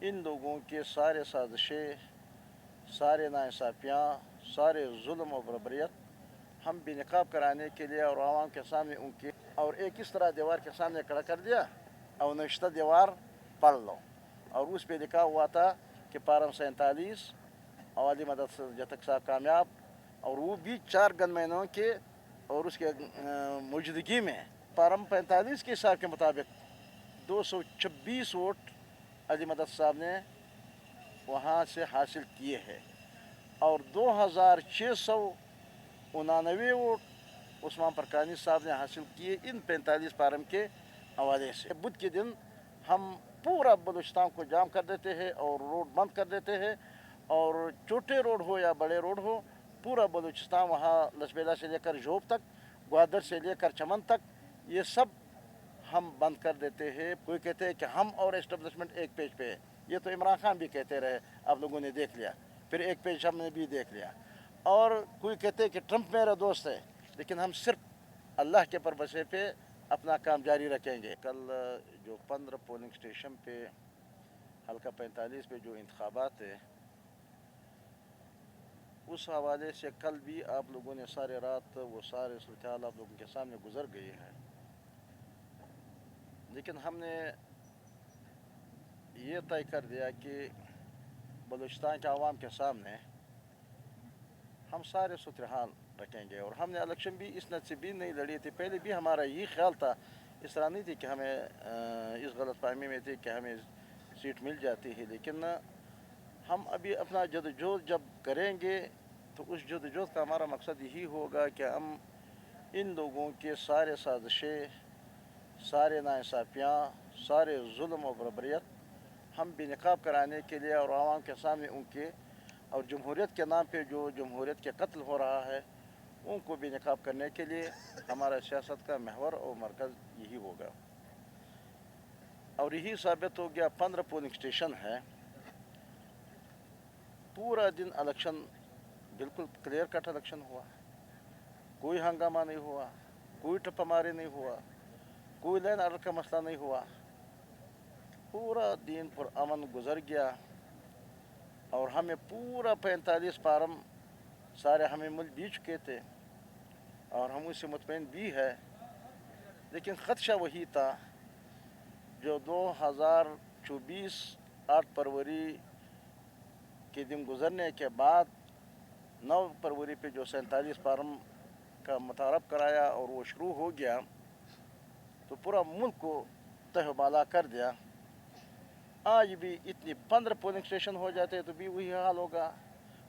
ان لوگوں کے سارے سازشیں، سارے ناانصافیاں، سارے ظلم و بربریت ہم بے نقاب کرانے کے لیے اور عوام کے سامنے ان کی اور ایک اس طرح دیوار کے سامنے کھڑا کر دیا اور نشتہ دیوار پڑھ لو، اور اس پہ لکھا ہوا تھا کہ پارم 47 عوالی مدد جب تک صاحب کامیاب، اور وہ بھی 4 گن مہینوں کے اور اس کے موجودگی میں پارم 45 کے حساب کے مطابق 226 ووٹ علی مدد صاحب نے وہاں سے حاصل کیے ہیں، اور 2699 ووٹ عثمان پرکانی صاحب نے حاصل کیے ان 45 پارم کے حوالے سے۔ بدھ کے دن ہم پورا بلوچستان کو جام کر دیتے ہیں اور روڈ بند کر دیتے ہیں، اور چھوٹے روڈ ہو یا بڑے روڈ ہو، پورا بلوچستان وہاں لسبیلا سے لے کر جوب تک، گوادر سے لے کر چمن تک، یہ سب ہم بند کر دیتے ہیں۔ کوئی کہتے ہیں کہ ہم اور اسٹیبلشمنٹ ایک پیج پہ ہے، یہ تو عمران خان بھی کہتے رہے، آپ لوگوں نے دیکھ لیا، پھر ایک پیج ہم نے بھی دیکھ لیا، اور کوئی کہتے ہیں کہ ٹرمپ میرا دوست ہے، لیکن ہم صرف اللہ کے پربسے پہ اپنا کام جاری رکھیں گے۔ کل جو 15 پولنگ اسٹیشن پہ حلقہ 45 پہ جو انتخابات ہے، اس حوالے سے کل بھی آپ لوگوں نے سارے رات وہ سارے صورتحال آپ لوگوں کے سامنے گزر گئی ہے، لیکن ہم نے یہ طے کر دیا کہ بلوچستان کے عوام کے سامنے ہم سارے صورتحال رکھیں گے، اور ہم نے الیکشن بھی اس نت سے بھی نہیں لڑی تھی، پہلے بھی ہمارا یہ خیال تھا، اس طرح نہیں تھی کہ ہمیں اس غلط فہمی میں تھی کہ ہمیں سیٹ مل جاتی ہے، لیکن ہم ابھی اپنا جدوجہد جب کریں گے تو اس جدوجہد کا ہمارا مقصد یہی ہوگا کہ ہم ان لوگوں کے سارے سازشیں، سارے ناانصافیاں، سارے ظلم و بربریت ہم بے نقاب کرانے کے لیے اور عوام کے سامنے ان کے اور جمہوریت کے نام پہ جو جمہوریت کے قتل ہو رہا ہے ان کو بے نقاب کرنے کے لیے ہمارا سیاست کا محور اور مرکز یہی ہوگا، اور یہی ثابت ہو گیا۔ 15 پولنگ اسٹیشن ہے، پورا دن الیکشن بالکل کلیئر کٹ الیکشن ہوا، کوئی ہنگامہ نہیں ہوا، کوئی ٹپا ماری نہیں ہوا، کوئی لین آرڈر کا مسئلہ نہیں ہوا، پورا دن پر امن گزر گیا، اور ہمیں پورا 45 فارم سارے ہمیں مل بھی چکے تھے اور ہم اس سے مطمئن بھی ہے، لیکن خدشہ وہی تھا جو 2024 8 فروری کے دن گزرنے کے بعد 9 فروری پہ جو 47 فارم کا متعارف کرایا اور وہ شروع ہو گیا تو پورا ملک کو تہ و بالا کر دیا۔ آج بھی اتنی 15 پولنگ اسٹیشن ہو جاتے تو بھی وہی حال ہوگا،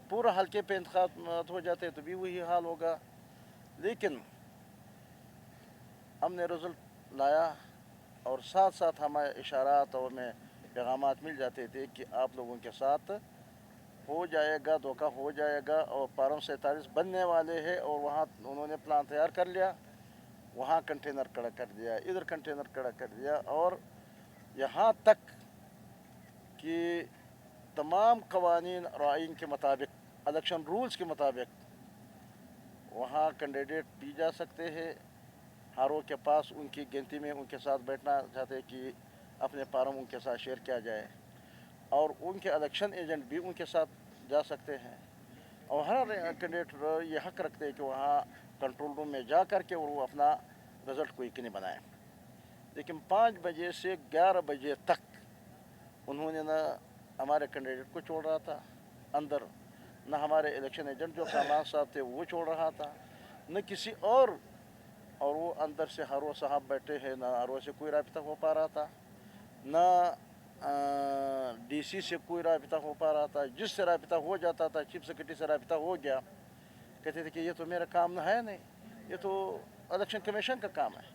پورا حلقے پہ انتخابات ہو جاتے تو بھی وہی حال ہوگا، لیکن ہم نے رزلٹ لایا، اور ساتھ ساتھ ہمیں اشارات اور ہمیں پیغامات مل جاتے تھے کہ آپ لوگوں کے ساتھ ہو جائے گا، دھوکہ ہو جائے گا، اور پارم 47 بننے والے ہیں، اور وہاں انہوں نے پلان تیار کر لیا، وہاں کنٹینر کھڑا کر دیا، ادھر کنٹینر کھڑا کر دیا، اور یہاں تک کہ تمام قوانین اور آئین کے مطابق، الیکشن رولز کے مطابق وہاں کینڈیڈیٹ بھی جا سکتے ہیں، ہر وہ کے پاس ان کی گنتی میں ان کے ساتھ بیٹھنا چاہتے کہ اپنے فارم ان کے ساتھ شیئر کیا جائے، اور ان کے الیکشن ایجنٹ بھی ان کے ساتھ جا سکتے ہیں، اور ہر کینڈیڈیٹ یہ حق رکھتے ہیں کہ وہاں کنٹرول روم میں جا کر کے وہ اپنا رزلٹ کو یقینی بنائیں۔ لیکن 5 بجے سے 11 بجے تک انہوں نے نہ ہمارے کینڈیڈیٹ کو چھوڑ رہا تھا اندر، نہ ہمارے الیکشن ایجنٹ جو کامران صاحب تھے وہ چھوڑ رہا تھا، نہ کسی اور وہ اندر سے ہر وہ صاحب بیٹھے ہیں، نہ ہر وہ سے کوئی رابطہ ہو پا رہا تھا، نہ ڈی سی سے کوئی رابطہ ہو پا رہا تھا، جس سے رابطہ ہو جاتا تھا چیف سیکرٹری سے رابطہ ہو گیا، کہتے تھے کہ یہ تو میرا کام ہے نہیں، یہ تو الیکشن کمیشن کا کام ہے۔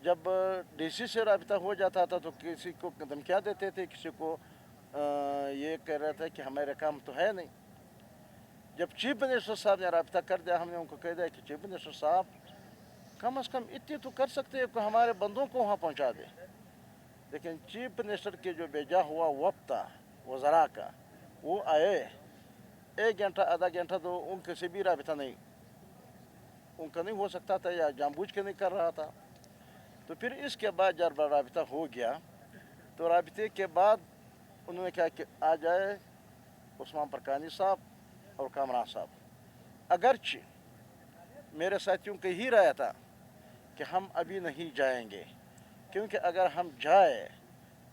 جب ڈی سی سے رابطہ ہو جاتا تھا تو کسی کو دھمکیاں دیتے تھے، کسی کو یہ کہہ رہا تھا کہ ہمارے کام تو ہے نہیں۔ جب چیف منسٹر صاحب نے رابطہ کر دیا، ہم نے ان کو کہہ دیا کہ چیف منسٹر صاحب کم از کم اتنی تو کر سکتے ہیں کہ ہمارے بندوں کو وہاں پہنچا دے، لیکن چیف منسٹر کے جو بھیجا ہوا وقت تھا وزراء کا، وہ آئے 1 گھنٹہ آدھا گھنٹہ تو ان کے سے بھی رابطہ نہیں، ان کا نہیں ہو سکتا تھا، یا جان بوجھ کے نہیں کر رہا تھا۔ تو پھر اس کے بعد جب رابطہ ہو گیا تو رابطے کے بعد انہوں نے کہا کہ آ جائے عثمان پرکانی صاحب اور کامران صاحب. اگرچہ میرے ساتھیوں کا ہی رائے تھا کہ ہم ابھی نہیں جائیں گے، کیونکہ اگر ہم جائیں،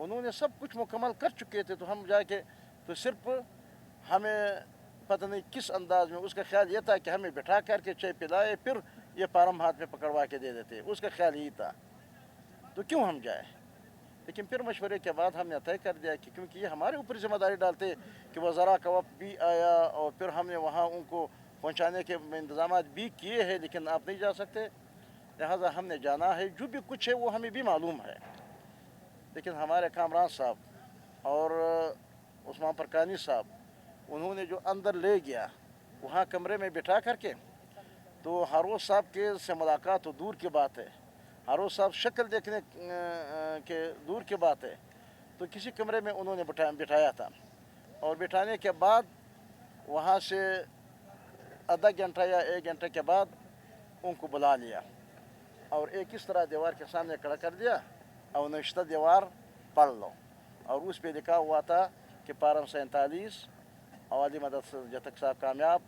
انہوں نے سب کچھ مکمل کر چکے تھے، تو ہم جا کے تو صرف ہمیں پتہ نہیں کس انداز میں، اس کا خیال یہ تھا کہ ہمیں بٹھا کر کے چائے پلائے پھر یہ پارم ہاتھ میں پکڑوا کے دے دیتے، اس کا خیال یہی تھا. تو کیوں ہم جائیں؟ لیکن پھر مشورے کے بعد ہم نے طے کر دیا کہ کیونکہ یہ ہمارے اوپر ذمہ داری ڈالتے کہ وزراء کا وفد بھی آیا اور پھر ہم نے وہاں ان کو پہنچانے کے انتظامات بھی کیے ہیں، لیکن آپ نہیں جا سکتے، لہٰذا ہم نے جانا ہے. جو بھی کچھ ہے وہ ہمیں بھی معلوم ہے. لیکن ہمارے کامران صاحب اور عثمان پرکانی صاحب، انہوں نے جو اندر لے گیا وہاں کمرے میں بٹھا کر کے، تو ہاروز صاحب کے سے ملاقات تو دور کی بات ہے، ہاروز صاحب شکل دیکھنے کے دور کی بات ہے، تو کسی کمرے میں انہوں نے بٹھایا تھا. اور بٹھانے کے بعد وہاں سے آدھا گھنٹہ یا 1 گھنٹے کے بعد ان کو بلا لیا اور ایک اس طرح دیوار کے سامنے کھڑا کر دیا اور نشتہ دیوار پڑھ لو، اور اس پہ لکھا ہوا تھا کہ پارم 47 عوالی مدد جتک صاحب کامیاب،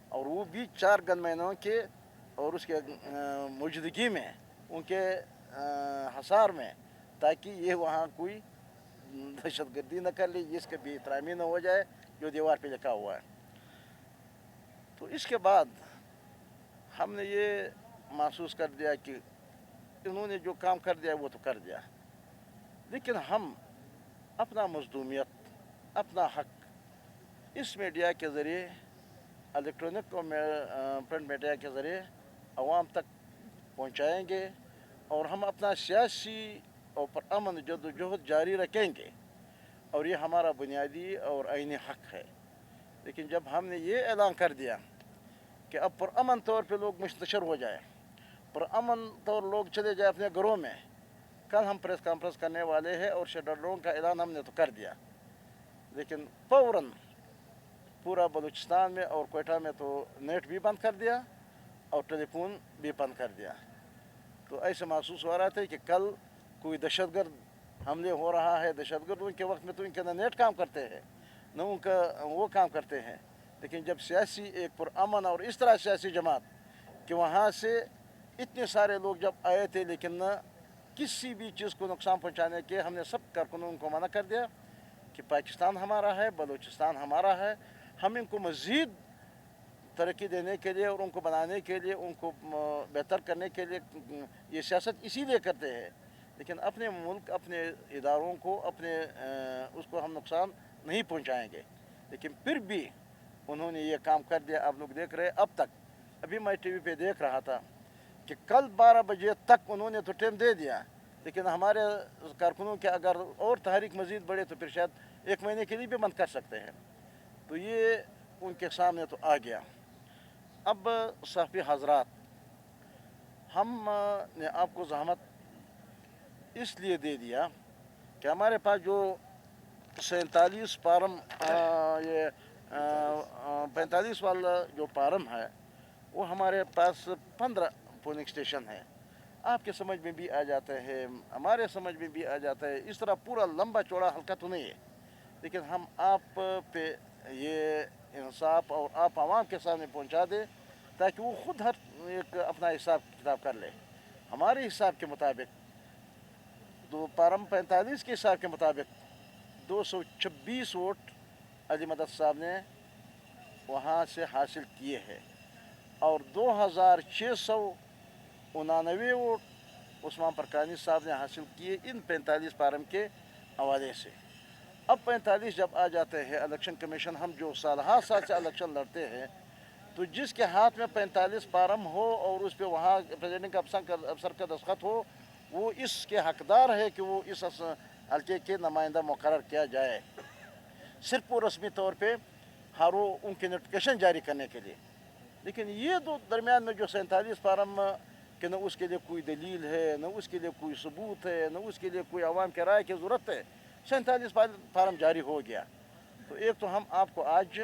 اور وہ بھی 4 گن مینوں کے اور اس کے موجودگی میں، ان کے حصار میں، تاکہ یہ وہاں کوئی دہشت گردی نہ کر لی، جس کے بے احترامی نہ ہو جائے جو دیوار پہ لکھا ہوا ہے. تو اس کے بعد ہم نے یہ محسوس کر دیا کہ انہوں نے جو کام کر دیا وہ تو کر دیا، لیکن ہم اپنا مظلومیت، اپنا حق اس میڈیا کے ذریعے، الیکٹرانک اور پرنٹ میڈیا کے ذریعے عوام تک پہنچائیں گے، اور ہم اپنا سیاسی اور پرامن جدوجہد جاری رکھیں گے، اور یہ ہمارا بنیادی اور آئینی حق ہے. لیکن جب ہم نے یہ اعلان کر دیا کہ اب پرامن طور پہ لوگ منتشر ہو جائیں، پرامن طور لوگ چلے جائیں اپنے گھروں میں، کل ہم پریس کانفرنس کرنے والے ہیں اور شٹر کا اعلان ہم نے تو کر دیا، لیکن فوراً پورا بلوچستان میں اور کوئٹہ میں تو نیٹ بھی بند کر دیا اور ٹیلی فون بھی بند کر دیا. تو ایسے محسوس ہو رہا تھا کہ کل کوئی دہشت گرد حملے ہو رہا ہے. دہشت گردوں کے وقت میں تو ان کے نہ نیٹ کام کرتے ہیں نہ ان کا وہ کام کرتے ہیں، لیکن جب سیاسی ایک پرامن اور اس طرح سیاسی جماعت کہ وہاں سے اتنے سارے لوگ جب آئے تھے، لیکن نہ کسی بھی چیز کو نقصان پہنچانے کے، ہم نے سب کارکنوں کو منع کر دیا کہ پاکستان ہمارا ہے، بلوچستان ہمارا ہے. ہم ان کو مزید ترقی دینے کے لیے اور ان کو بنانے کے لیے، ان کو بہتر کرنے کے لیے یہ سیاست اسی لیے کرتے ہیں، لیکن اپنے ملک، اپنے اداروں کو، اپنے اس کو ہم نقصان نہیں پہنچائیں گے. لیکن پھر بھی انہوں نے یہ کام کر دیا. آپ لوگ دیکھ رہے اب تک، ابھی میں ٹی وی پہ دیکھ رہا تھا کہ کل 12 بجے تک انہوں نے تو ٹائم دے دیا، لیکن ہمارے کارکنوں کے اگر اور تحریک مزید بڑھے تو پھر شاید 1 مہینے کے لیے بھی بند کر سکتے ہیں. تو یہ ان کے سامنے تو آ گیا. اب صحافی حضرات، ہم نے آپ کو زحمت اس لیے دے دیا کہ ہمارے پاس جو 47 پارم، یہ 45 والا جو پارم ہے، وہ ہمارے پاس 15 پولنگ اسٹیشن ہے. آپ کے سمجھ میں بھی آ جاتا ہے، ہمارے سمجھ میں بھی آ جاتا ہے. اس طرح پورا لمبا چوڑا حلقہ تو نہیں ہے، لیکن ہم آپ پہ یہ انصاف اور آپ عوام کے سامنے پہنچا دیں تاکہ وہ خود ہر ایک اپنا حساب کتاب کر لے. ہمارے حساب کے مطابق، تو پارم 45 کے حساب کے مطابق 226 ووٹ علی مدد صاحب نے وہاں سے حاصل کیے ہیں، اور 2699 ووٹ عثمان پرکانی صاحب نے حاصل کیے ان 45 پارم کے حوالے سے. اب 45 جب آ جاتے ہیں، الیکشن کمیشن، ہم جو سال سے الیکشن لڑتے ہیں، تو جس کے ہاتھ میں 45 پارم ہو اور اس پہ وہاں پریزیڈنٹ افسر کا دستخط ہو، وہ اس کے حقدار ہے کہ وہ اس حلقے کے نمائندہ مقرر کیا جائے، صرف وہ رسمی طور پہ ان کی نوٹیفکیشن جاری کرنے کے لیے. لیکن یہ دو درمیان میں جو 47 پارم کہ نہ اس کے لیے کوئی دلیل ہے، نہ اس کے لیے کوئی ثبوت ہے، نہ اس کے لیے کوئی عوام کے رائے کی ضرورت ہے، 47 فارم جاری ہو گیا. تو ایک تو ہم آپ کو آج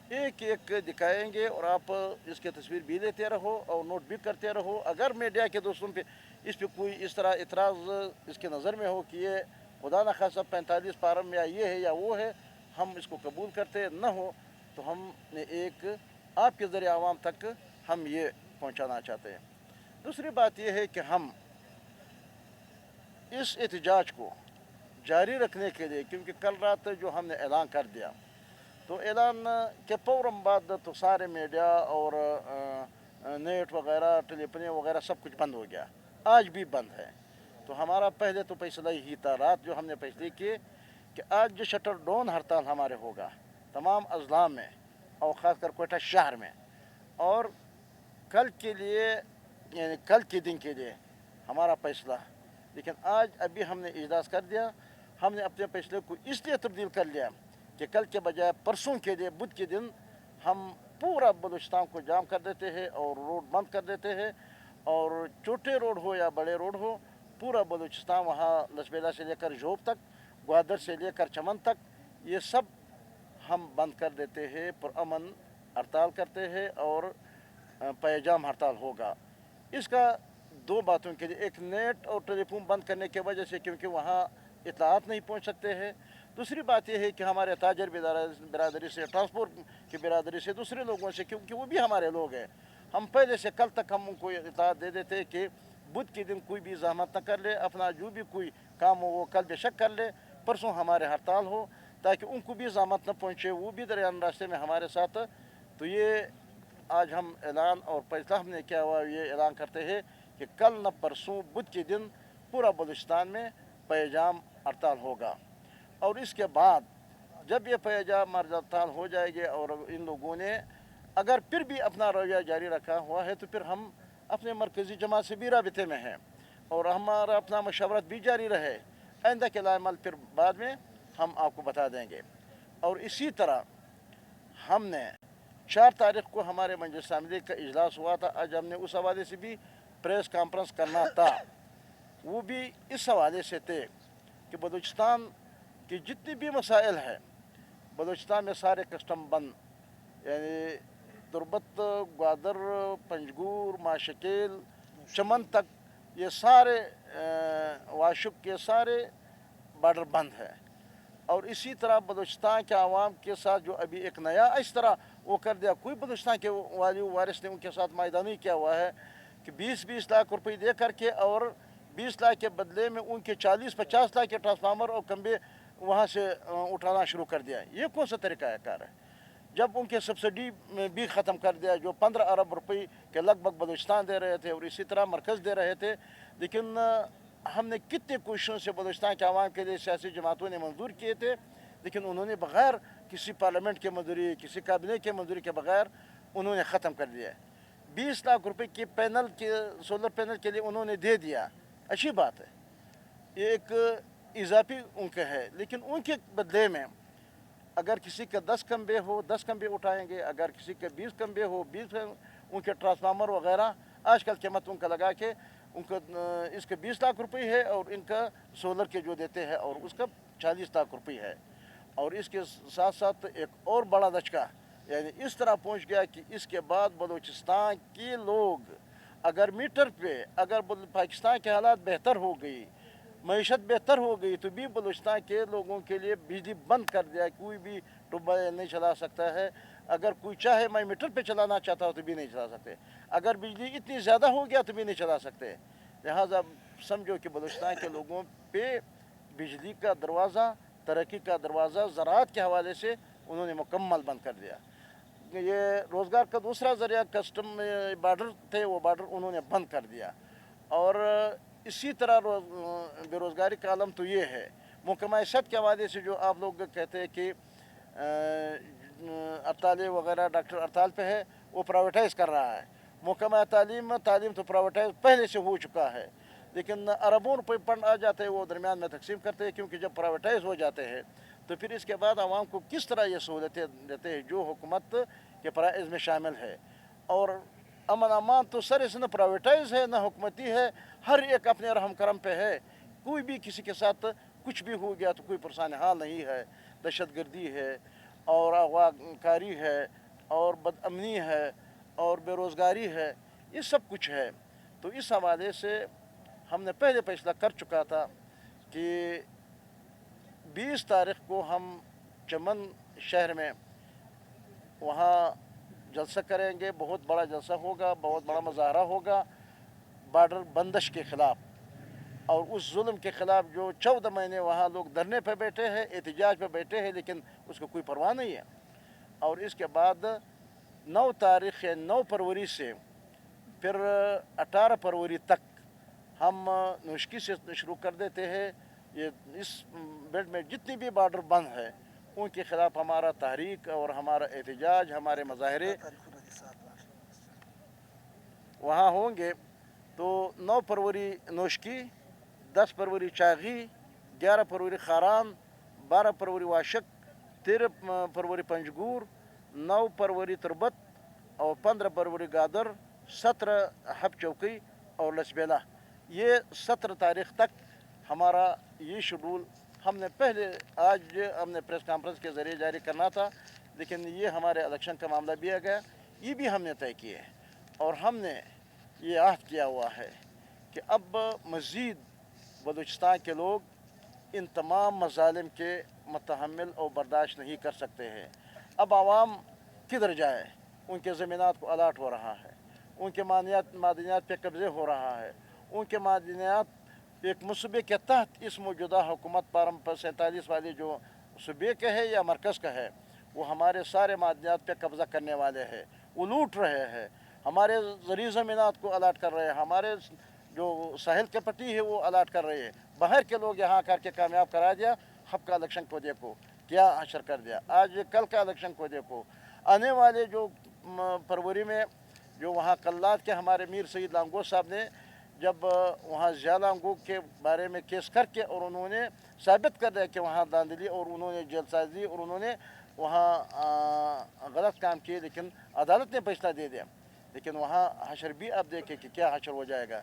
ایک ایک دکھائیں گے اور آپ اس کی تصویر بھی لیتے رہو اور نوٹ بھی کرتے رہو. اگر میڈیا کے دوستوں پہ اس پہ کوئی اس طرح اعتراض اس کے نظر میں ہو کہ یہ खुदा न खासा 45 फार्म या ये है या वो है, हम इसको कबूल करते न हो तो हमने एक आपके ज़रिए आवाम तक हम ये पहुंचाना चाहते हैं। दूसरी बात यह है कि हम इस एहतजाज को जारी रखने के लिए, क्योंकि कल रात जो हमने ऐलान कर दिया तो ऐलान के फ़ौरन बाद तो सारे मीडिया और नेट वगैरह टेलीफोनी वगैरह सब कुछ बंद हो गया, आज भी बंद है। तो हमारा पहले तो फैसला ही था, रात जो हमने फैसले किए कि आज जो शटर डाउन हड़ताल हमारे होगा तमाम अजला में और ख़ासकर कोयटा शहर में, और कल के लिए यानी कल के दिन के लिए हमारा फैसला। लेकिन आज अभी हमने इजलास कर दिया, हमने अपने फैसले को इसलिए तब्दील कर लिया कि कल के बजाय परसों के लिए बुध के दिन हम पूरा बलूचिस्तान को जाम कर देते हैं और रोड बंद कर देते हैं, और छोटे रोड हो या बड़े रोड हो, पूरा बलूचिस्तान वहाँ लसबेला से लेकर जोब तक, ग्वादर से लेकर चमन तक, ये सब हम बंद कर देते हैं, पुरअमन हड़ताल करते हैं और पैजाम हड़ताल होगा। इसका दो बातों के लिए, एक नेट और टेलीफोन बंद करने की वजह से क्योंकि वहाँ इत्तलात नहीं पहुँच सकते हैं, दूसरी बात यह है कि हमारे ताजर बिरादरी से, ट्रांसपोर्ट की बिरादरी से, दूसरे लोगों से, क्योंकि वो भी हमारे लोग हैं, हम पहले से कल तक हम उनको इत्तलात दे देते कि बुध के दिन कोई भी ज़हमत न कर ले, अपना जो भी कोई काम हो वो कल बेशक कर ले, परसों हमारे हड़ताल हो, ताकि उनको भी ज़हमत न पहुँचे, वो भी दरमियान रास्ते में हमारे साथ। तो ये आज हम ऐलान और फैसला हमने किया हुआ, ये ऐलान करते हैं कि कल न परसों बुध के दिन पूरा बलूचिस्तान में पैजाम हड़ताल होगा। और इसके बाद जब ये पैजाम हड़ताल हो जाएगी और इन लोगों ने अगर फिर भी अपना रवैया जारी रखा हुआ है तो फिर हम अपने मरकज़ी जमात से भी राबिते में हैं और हमारा अपना मशवरत भी जारी रहे, आइंदा के लामल फिर बाद में हम आपको बता देंगे। और इसी तरह हमने 4 तारीख को हमारे मजलिस आमिलीन का इजलास हुआ था, आज हमने उस हवाले से भी प्रेस कॉन्फ्रेंस करना था, वो भी इस हवाले से थे कि बलूचिस्तान की जितनी भी मसाइल है, बलूचिस्तान में सारे कस्टम बंद, यानी तुरबत, ग्वादर, पंजगूर, माशकेल, चमन तक, ये सारे वाशुक के सारे बॉर्डर बंद है। और इसी तरह बलूचिस्तान के आवाम के साथ जो अभी एक नया इस तरह वो कर दिया, कोई बलूचिस्तान के वाली वारिस ने उनके साथ मायदानी किया हुआ है कि 20-20 लाख रुपए दे करके और 20 लाख के बदले में उनके 40-50 लाख के ट्रांसफार्मर और खंबे वहाँ से उठाना शुरू कर दिया। ये कौन सा तरीका है कार है? जब उनके सब्सिडी में भी ख़त्म कर दिया, जो 15 अरब रुपए के लगभग बलूचिस्तान दे रहे थे और इसी तरह मरकज़ दे रहे थे। लेकिन हमने कितने कोशिशों से बलूचिस्तान के आवाम के लिए सियासी जमातों ने मंजूर किए थे, लेकिन उन्होंने बग़ैर किसी पार्लियामेंट के मंजूरी, किसी कैबिनेट के मंजूरी के बग़ैर उन्होंने ख़त्म कर दिया। 20 लाख रुपए के पैनल के सोलर पैनल के लिए उन्होंने दे दिया, अच्छी बात है, ये एक इजाफी उनके है, लेकिन उनके बदले में अगर किसी के 10 खंबे हो 10 खंबे उठाएंगे, अगर किसी के 20 खंबे हो 20 उनके ट्रांसफार्मर वगैरह आजकल कीमत उनका लगा के उनका इसके 20 लाख रुपए है और इनका सोलर के जो देते हैं और उसका 40 लाख रुपए है। और इसके साथ साथ एक और बड़ा धचका यानी इस तरह पहुंच गया कि इसके बाद बलूचिस्तान के लोग अगर मीटर पे अगर पाकिस्तान के हालात बेहतर हो गई, मईशत बेहतर हो गई, तो भी बलूचिस्तान के लोगों के लिए बिजली बंद कर दिया, कोई भी ट्यूबवेल नहीं चला सकता है। अगर कोई चाहे मैं मीटर पे चलाना चाहता हूँ तो भी नहीं चला सकते, अगर बिजली इतनी ज़्यादा हो गया तो भी नहीं चला सकते। लिहाजा समझो कि बलूचिस्तान के लोगों पे बिजली का दरवाज़ा, तरक्की का दरवाज़ा ज़राअत के हवाले से उन्होंने मुकम्मल बंद कर दिया। ये रोज़गार का दूसरा ज़रिया कस्टम बॉर्डर थे, वो बॉर्डर उन्होंने बंद कर दिया। और इसी तरह बेरोज़गारी का आलम तो ये है, महकमा सेहत के हवाले से जो आप लोग कहते हैं कि हड़ताल वगैरह डॉक्टर हड़ताल पे है, वो प्राइवेटाइज़ कर रहा है। महकमा तालीम तो प्राइवेटाइज पहले से हो चुका है, लेकिन अरबों रुपये फंड आ जाते हैं, वो दरमियान में तकसीम करते हैं, क्योंकि जब प्राइवेटाइज हो जाते हैं तो फिर इसके बाद आवाम को किस तरह ये सहूलतें देते हैं जो हुकूमत के फ़राइज़ में शामिल है। और अमन अमान तो सर इसने प्राइवेटाइज है ना हुकूमती है, हर एक अपने रहम करम पे है, कोई भी किसी के साथ कुछ भी हो गया तो कोई परेशान हाल नहीं है। दहशत गर्दी है और अगवाकारी है और बदअमनी है और बेरोज़गारी है, ये सब कुछ है। तो इस हवाले से हमने पहले फैसला कर चुका था कि 20 तारीख को हम चमन शहर में वहाँ जलसा करेंगे। बहुत बड़ा जलसा होगा, बहुत बड़ा मुजाहरा होगा बॉर्डर बंदिश के ख़िलाफ़ और उस जुल्म के ख़िलाफ़ जो 14 महीने वहाँ लोग धरने पे बैठे हैं, एहतजाज पे बैठे हैं, लेकिन उसको कोई परवाह नहीं है। और इसके बाद 9 तारीख़ या 9 फरवरी से फिर 18 फरवरी तक हम नुश्की से शुरू कर देते हैं। ये इस बेल्ट में जितनी भी बॉर्डर बंद है उनके ख़िलाफ़ हमारा तहरीक और हमारा एहतजाज, हमारे मुजाहरे वहाँ होंगे। तो 9 फरवरी नोशकी, 10 फरवरी चागी, 11 फरवरी खारान, 12 फरवरी वाशक, 13 फरवरी पंजगूर, 9 फरवरी तुरबत और 15 फरवरी गादर, 17 हब चौकी और लसबेला। ये 17 तारीख़ तक हमारा ये शेड्यूल हमने पहले आज हमने प्रेस कॉन्फ्रेंस के ज़रिए जारी करना था, लेकिन ये हमारे इलेक्शन का मामला भी आ गया। ये भी हमने तय किए और हमने ये आहद किया हुआ है कि अब मज़ीद बलूचिस्तान के लोग इन तमाम मज़ालिम के मुतहम्मिल और बर्दाश्त नहीं कर सकते हैं। अब आवाम किधर जाए? उनके ज़मीनात को अलाट हो रहा है, उनके मादनियात पे कब्ज़े हो रहा है, उनके मादनियात एक मुसूबे के तहत इस मौजूदा हुकूमत पर 47 वाले जो सूबे के है या मरकज़ का है, वो हमारे सारे मादनियात पे कब्ज़ा करने वाले हैं, वो लूट रहे हैं, हमारे ज़री ज़मीनात को अलाट कर रहे हैं, हमारे जो साहिल के पट्टी है वो अलाट कर रहे हैं। बाहर के लोग यहाँ करके कामयाब करा दिया। हब का इलेक्शन को देखो क्या हशर कर दिया, आज कल का इलेक्शन को देखो। आने वाले जो फरवरी में जो वहाँ कल्लात के हमारे मीर सईद लांगो साहब ने जब वहाँ ज़िया लांगो के बारे में केस करके और उन्होंने साबित कर दिया कि वहाँ धांधली और उन्होंने जेलसाजी और उन्होंने वहाँ गलत काम किए, लेकिन अदालत ने फैसला दे दिया। लेकिन वहाँ हशर भी अब देखें कि क्या हशर हो जाएगा।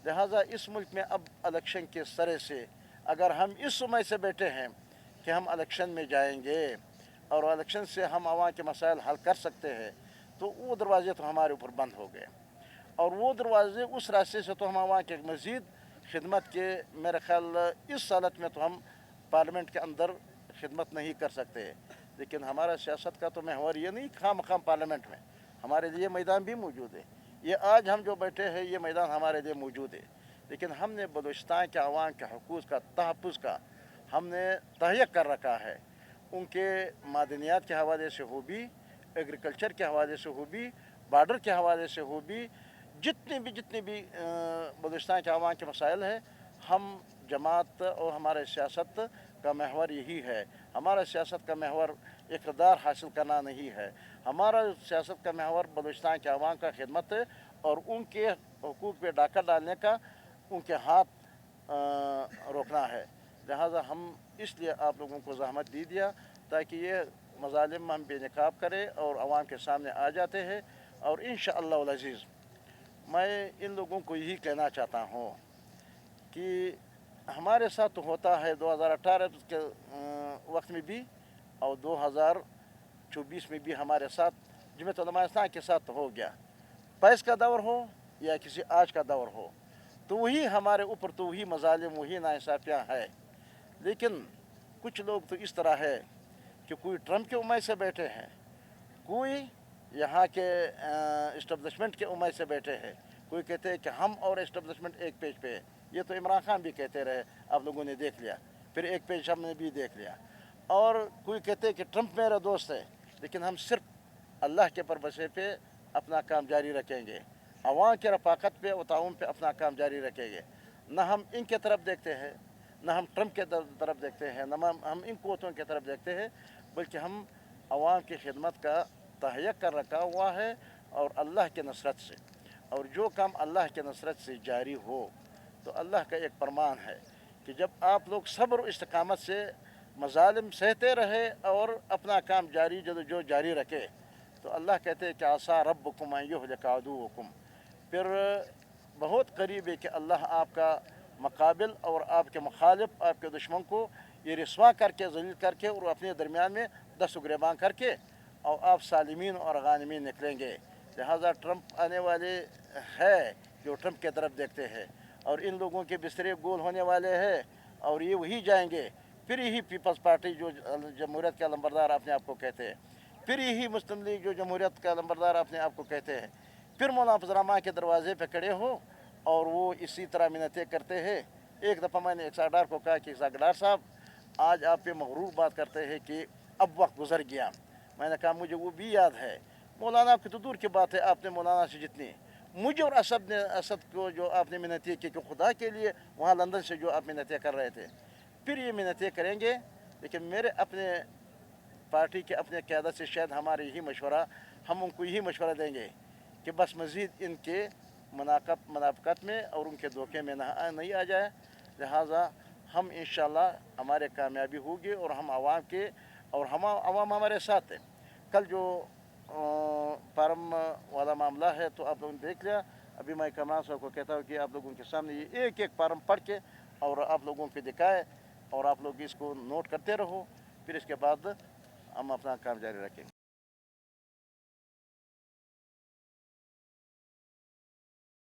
लिहाजा इस मुल्क में अब इलेक्शन के सरे से अगर हम इस उम्मीद से बैठे हैं कि हम इलेक्शन में जाएंगे और इलेक्शन से हम आवाम के मसाइल हल कर सकते हैं, तो वो दरवाजे तो हमारे ऊपर बंद हो गए और वो दरवाजे उस रास्ते से तो हम आवाम के मज़ीद खिदमत के मेरे ख्याल इस हालत में तो हम पार्लियामेंट के अंदर खिदमत नहीं कर सकते। लेकिन हमारा सियासत का तो महवर ये नहीं खाम खाम पार्लियामेंट में हमारे लिए मैदान भी मौजूद है। ये आज हम जो बैठे हैं ये मैदान हमारे लिए मौजूद है, लेकिन हमने बलूचिस्तान के अवाम के हकूक़ का तहफ़्फ़ुज़ का हमने तहैया कर रखा है। उनके मादनियात के हवाले से हो भी, एग्रीकल्चर के हवाले से हो भी, बॉर्डर के हवाले से हो भी, जितने भी बलूचिस्तान के अवाम के मसाइल हैं, हम जमात और हमारे सियासत का महवर यही है। हमारा सियासत का महवर इक़्तिदार हासिल करना नहीं है, हमारा सियासत का महवर बलूचिस्तान के अवाम का खिदमत है और उनके हकूक़ पे डाका डालने का, उनके हाथ रोकना है। लिहाजा हम इसलिए आप लोगों को ज़हमत दे दिया ताकि ये मज़ालिम हम बेनकाब करें और आवाम के सामने आ जाते हैं। और इंशाअल्लाह अज़ीज़ मैं इन लोगों को यही कहना चाहता हूँ कि हमारे साथ तो होता है 2018 के वक्त में भी और 2024 में भी हमारे साथ जमात उलमा इस्लाम के साथ तो हो गया। पैस का दौर हो या किसी आज का दौर हो, तो वही हमारे ऊपर तो वही मज़ालिम, वही नाइंसाफ़ियाँ है। लेकिन कुछ लोग तो इस तरह है कि कोई ट्रम्प के उम्मीद से बैठे हैं, कोई यहाँ के इस्टेब्लिशमेंट के उम्मीद से बैठे हैं, कोई कहते हैं कि हम और इस्टेब्लिशमेंट एक पेज पे है। ये तो इमरान खान भी कहते रहे, आप लोगों ने देख लिया, फिर एक पेज हमने भी देख लिया। और कोई कहते हैं कि ट्रम्प मेरा दोस्त है, लेकिन हम सिर्फ अल्लाह के भरोसे पे अपना काम जारी रखेंगे, अवाम के रफ़ाक़त पे और ताउन पे अपना काम जारी रखेंगे। न हम इनके तरफ देखते हैं, न हम ट्रम्प के तरफ देखते हैं, न हम इन क़ुव्वतों की तरफ देखते हैं, बल्कि हम अवाम की खिदमत का तहैया कर रखा हुआ है और अल्लाह के नसरत से। और जो काम अल्लाह के नसरत से जारी हो तो अल्लाह का एक फरमान है कि जब आप लोग सब्र और इस्तिकामत से मज़ालिम सहते रहे और अपना काम जो जारी रखे, तो अल्लाह कहते हैं कि आसा रब्बुकुम अन युहलिका अदुव्वकुम, फिर बहुत करीब है कि अल्लाह आपका मुकाबिल और आपके मुखालिफ, आपके दुश्मन को ये रिस्वा करके, ज़लील करके और अपने दरमियान में दस्त गिरबान करके और आप सालिमीन और गानिमीन निकलेंगे। लिहाजा ट्रम्प आने वाले है जो ट्रम्प की तरफ देखते हैं और इन लोगों के बिस्तरे गोल होने वाले हैं और ये वही जाएंगे फिर यही पीपल्स पार्टी जो जमहूरियत का लंबरदार अपने आप को कहते हैं, फिर यही मुस्लिम लीग जो जमहूरियत का लंबरदार अपने आप को कहते हैं, फिर मौलाना फजल रहमान के दरवाजे पे खड़े हो और वो इसी तरह मिन्नतें करते हैं। एक दफ़ा मैंने इकसाडार को कहा कि इकसाडार साहब, आज आप पे मगरूर बात करते हैं कि अब वक्त गुजर गया। मैंने कहा मुझे वो भी याद है, मौलाना की तो दूर की बात है, आपने मौलाना से जितनी मुझे और असद को जो आपने मिन्नतें की कि खुदा के लिए वहाँ लंदन से जो आप मिन्नतें कर रहे थे, फिर ये मिन्नतें करेंगे। लेकिन मेरे अपने पार्टी के अपने क़यादत से शायद हमारे यही मशवरा, हम उनको यही मशवरा देंगे कि बस मज़ीद इनके मुनाफ़क़त में और उनके धोखे में नहीं आ जाए। लिहाजा हम इंशाअल्लाह हमारे कामयाबी होगी और हम आवाम के और हम आवाम हमारे साथ है। कल जो फार्म वाला मामला है तो आप लोगों ने देख लिया। अभी मैं कमाल साहब को कहता हूँ कि आप लोगों के सामने ये एक एक फार्म पढ़ के और आप लोगों को दिखाए और आप लोग इसको नोट करते रहो, फिर इसके बाद हम अपना काम जारी रखेंगे।